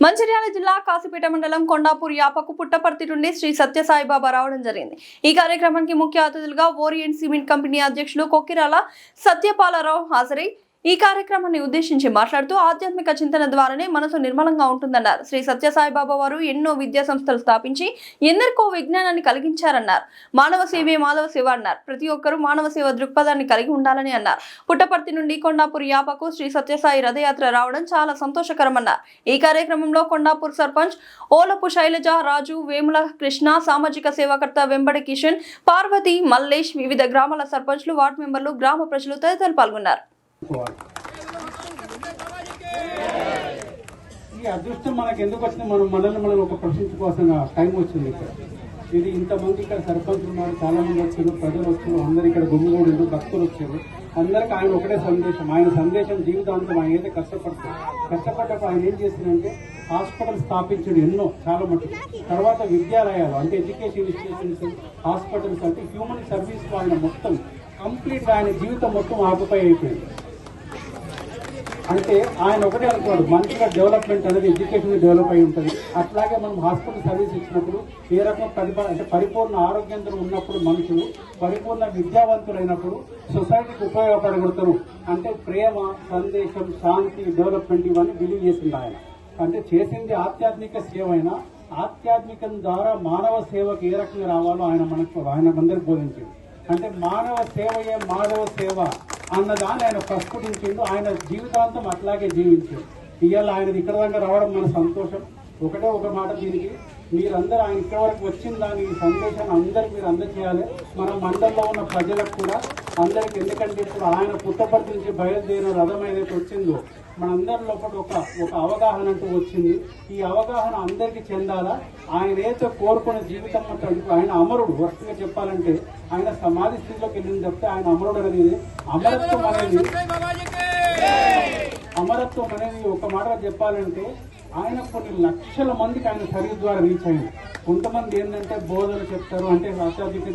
మంచిర్యాల జిల్లా కాశీపేట మండలం కొండాపూర్ యాపకు పుట్టపర్తి నుండి శ్రీ సత్యసాయిబాబా రావడం జరిగింది. ఈ కార్యక్రమానికి ముఖ్య అతిథులుగా ఓరియంట్ సిమెంట్ కంపెనీ అధ్యక్షులు కొక్కిరాల సత్యపాలరావు హాజరై ఈ కార్యక్రమాన్ని ఉద్దేశించి మాట్లాడుతూ ఆధ్యాత్మిక చింతన ద్వారానే మనసు నిర్మలంగా ఉంటుందన్నారు. శ్రీ సత్యసాయిబాబా వారు ఎన్నో విద్యా సంస్థలు స్థాపించి ఎందరికో విజ్ఞానాన్ని కలిగించారన్నారు. మానవ సేవే మాధవ సేవ అన్నారు. ప్రతి ఒక్కరూ మానవ సేవ దృక్పథాన్ని కలిగి ఉండాలని అన్నారు. పుట్టపర్తి నుండి కొండాపూర్ యాపకు శ్రీ సత్యసాయి రథయాత్ర రావడం చాలా సంతోషకరమన్నారు. ఈ కార్యక్రమంలో కొండాపూర్ సర్పంచ్ ఓలపు శైలజ, రాజు, వేముల కృష్ణ, సామాజిక సేవాకర్త వెంబడి కిషన్, పార్వతి, మల్లేష్, వివిధ గ్రామాల సర్పంచ్లు, వార్డు మెంబర్లు, గ్రామ ప్రజలు తదితరులు పాల్గొన్నారు. ఈ అదృష్టం మనకు ఎందుకు వచ్చింది? మనం ఒక ప్రశ్నించుకోవాల్సిన టైం వచ్చింది. ఇక్కడ ఇది ఇంతమంది ఇక్కడ సర్పంచ్ ఉన్నారు, చాలా మంది వచ్చారు, ప్రజలు వచ్చారు, అందరు ఇక్కడ గుమ్మిగూడు భక్తులు వచ్చారు. అందరికి ఆయన ఒకటే సందేశం, ఆయన సందేశం జీవితాంతం ఆయన ఏదైతే కష్టపడ్డప్పుడు ఆయన ఏం చేసిందంటే హాస్పిటల్ స్థాపించడు ఎన్నో, చాలా మటుకు. తర్వాత విద్యాలయాలు అంటే ఎడ్యుకేషన్ ఇన్స్టిట్యూషన్స్, హాస్పిటల్స్ అంటే హ్యూమన్ సర్వీస్ ఆయన మొత్తం కంప్లీట్ ఆయన జీవితం మొత్తం ఆక్యుపై అయిపోయింది. అంటే ఆయన ఒకటే అనుకోడు, మంచిగా డెవలప్మెంట్ అనేది ఎడ్యుకేషన్ డెవలప్ అయి ఉంటుంది. అట్లాగే మనం హాస్పిటల్ సర్వీస్ ఇచ్చినప్పుడు ఏ రకం అంటే పరిపూర్ణ ఆరోగ్యంతో ఉన్నప్పుడు మనుషులు పరిపూర్ణ విద్యావంతులైనప్పుడు సొసైటీకి ఉపయోగపడగలుగుతారు. అంటే ప్రేమ, సందేశం, శాంతి, డెవలప్మెంట్ ఇవన్నీ బిలీవ్ చేసింది ఆయన. అంటే చేసింది ఆధ్యాత్మిక సేవ అయినా ఆధ్యాత్మికం ద్వారా మానవ సేవకు ఏ రకంగా రావాలో ఆయన అందరికి బోధించింది. అంటే మానవ సేవయే మానవ సేవ అన్నదాన్ని ఆయన ప్రస్ఫుటించిండు. ఆయన జీవితాంతం అట్లాగే జీవించాడు. ఇవాళ ఆయన ఇక్కడ దాకా రావడం మన సంతోషం. ఒకటే ఒక మాట, దీనికి మీరందరూ ఆయన ఇక్కడ వరకు వచ్చిన దాని సందేశాన్ని అందరికి మీరు అందజేయాలి. మన మండలంలో ఉన్న ప్రజలకు కూడా అందరికి. ఎందుకంటే ఇప్పుడు ఆయన పుట్టపర్తి నుంచి బయలుదేరిన రథం ఏదైతే వచ్చిందో మనందరి లోపల ఒక అవగాహన అంటూ వచ్చింది. ఈ అవగాహన అందరికీ చెందాలా. ఆయన ఏదో కోరుకున్న జీవితం అంటే ఆయన అమరుడు. వరుసగా చెప్పాలంటే ఆయన సమాధి స్థితిలోకి వెళ్ళింది తప్పితే ఆయన అమరుడు అనేది అమరత్వం అనేది ఒక మాట చెప్పాలంటే ఆయన కొన్ని లక్షల మందికి ఆయన సర్వీస్ ద్వారా రీచ్ అయింది. కొంతమంది ఏంటంటే బోధనలు చెప్తారు, అంటే ఆధ్యాత్మిక